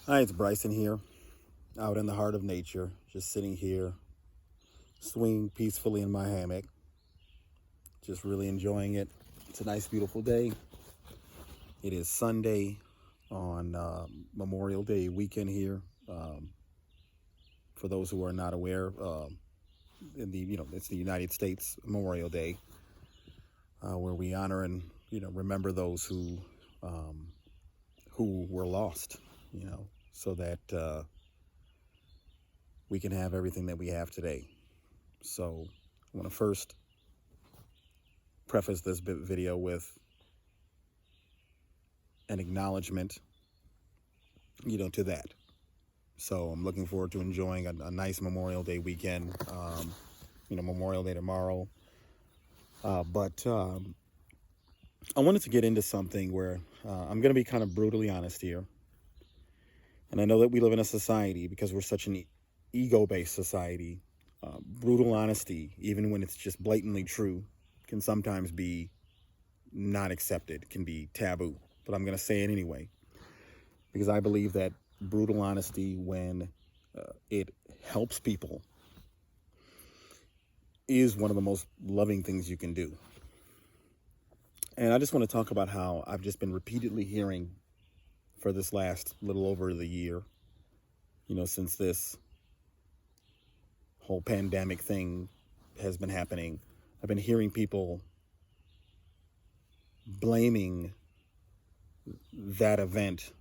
Hi, it's Bryson here, out in the heart of nature, just sitting here, swinging peacefully in my hammock, just really enjoying it. It's a nice, beautiful day. It is Sunday on Memorial Day weekend here. For those who are not aware, it's the United States Memorial Day, where we honor and remember those who were lost, so that we can have everything that we have today. So I want to first preface this video with an acknowledgement, to that. So I'm looking forward to enjoying a nice Memorial Day weekend, Memorial Day tomorrow. But I wanted to get into something where I'm going to be kind of brutally honest here. And I know that we live in a society, because we're such an ego-based society, brutal honesty, even when it's just blatantly true, can sometimes be not accepted, can be taboo. But I'm going to say it anyway, because I believe that brutal honesty, when it helps people, is one of the most loving things you can do. And I just want to talk about how I've just been repeatedly hearing for this last little over the year, since this whole pandemic thing has been happening, I've been hearing people blaming that event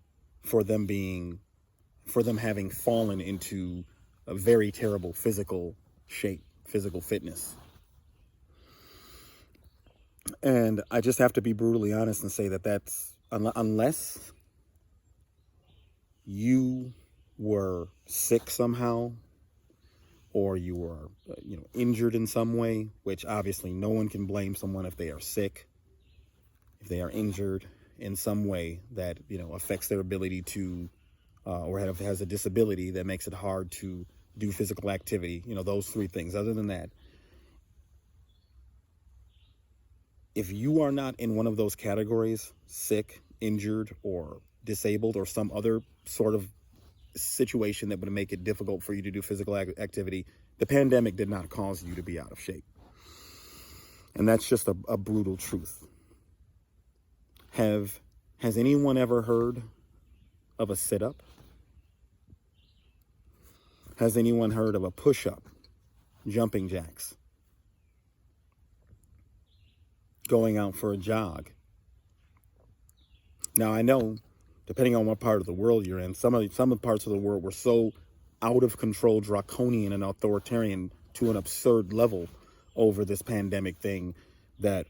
for them having fallen into a very terrible physical shape, physical fitness. And I just have to be brutally honest and say that that's, unless you were sick somehow, or you were, injured in some way, which obviously no one can blame someone if they are sick, if they are injured in some way that, affects their ability to, or has a disability that makes it hard to do physical activity, those three things. Other than that, if you are not in one of those categories, sick, injured, or disabled, or some other sort of situation that would make it difficult for you to do physical activity, the pandemic did not cause you to be out of shape. And that's just a brutal truth. Has anyone ever heard of a sit-up? Has anyone heard of a push-up, jumping jacks, going out for a jog? Now, I know, depending on what part of the world you're in, some parts of the world were so out of control, draconian, and authoritarian to an absurd level over this pandemic thing that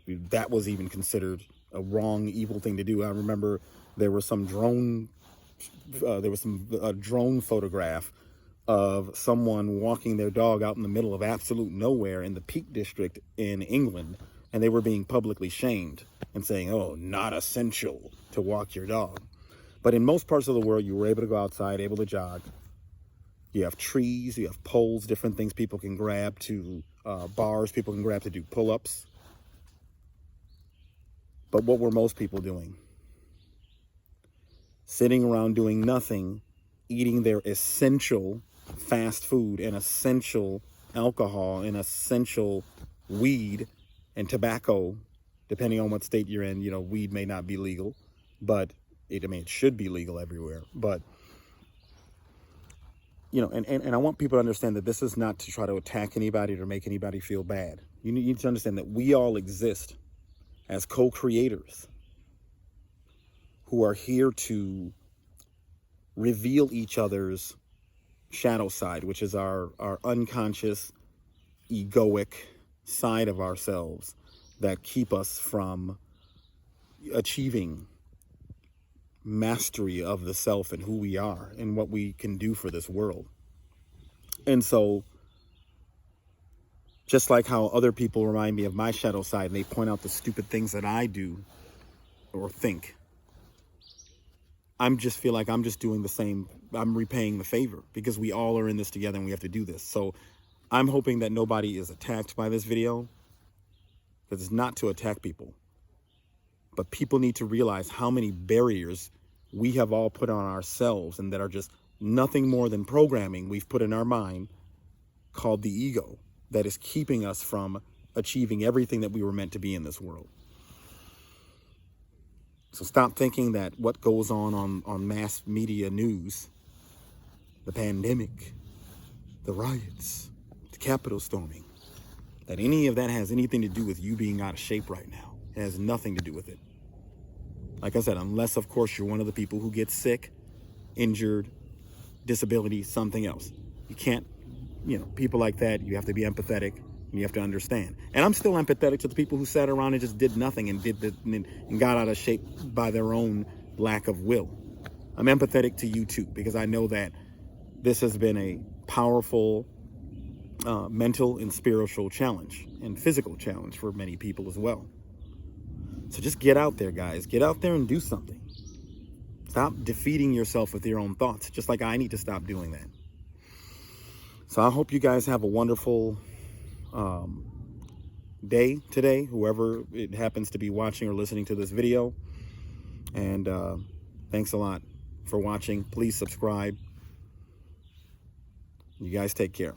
was even considered a wrong, evil thing to do. I remember there was a drone photograph of someone walking their dog out in the middle of absolute nowhere in the Peak District in England, and they were being publicly shamed and saying, "Oh, not essential to walk your dog." But in most parts of the world, you were able to go outside, able to jog. You have trees, you have poles, different things people can grab to, bars people can grab to do pull-ups. But what were most people doing? Sitting around doing nothing, eating their essential fast food and essential alcohol and essential weed and tobacco. Depending on what state you're in, weed may not be legal, but it should be legal everywhere. But, and I want people to understand that this is not to try to attack anybody or make anybody feel bad. You need to understand that we all exist as co-creators who are here to reveal each other's shadow side, which is our unconscious, egoic side of ourselves that keep us from achieving mastery of the self and who we are and what we can do for this world. And so, just like how other people remind me of my shadow side and they point out the stupid things that I do or think, just feel like I'm just doing the same. I'm repaying the favor, because we all are in this together and we have to do this. So I'm hoping that nobody is attacked by this video, because it's not to attack people. But people need to realize how many barriers we have all put on ourselves, and that are just nothing more than programming we've put in our mind called the ego, that is keeping us from achieving everything that we were meant to be in this world. So stop thinking that what goes on mass media news, the pandemic, the riots, the Capitol storming, that any of that has anything to do with you being out of shape right now. It has nothing to do with it. Like I said, unless, of course, you're one of the people who gets sick, injured, disability, something else. You can't, people like that, you have to be empathetic and you have to understand. And I'm still empathetic to the people who sat around and just did nothing and got out of shape by their own lack of will. I'm empathetic to you too, because I know that this has been a powerful mental and spiritual challenge and physical challenge for many people as well. So just get out there, guys. Get out there and do something. Stop defeating yourself with your own thoughts, just like I need to stop doing that. So I hope you guys have a wonderful day today, whoever it happens to be watching or listening to this video. And thanks a lot for watching. Please subscribe. You guys take care.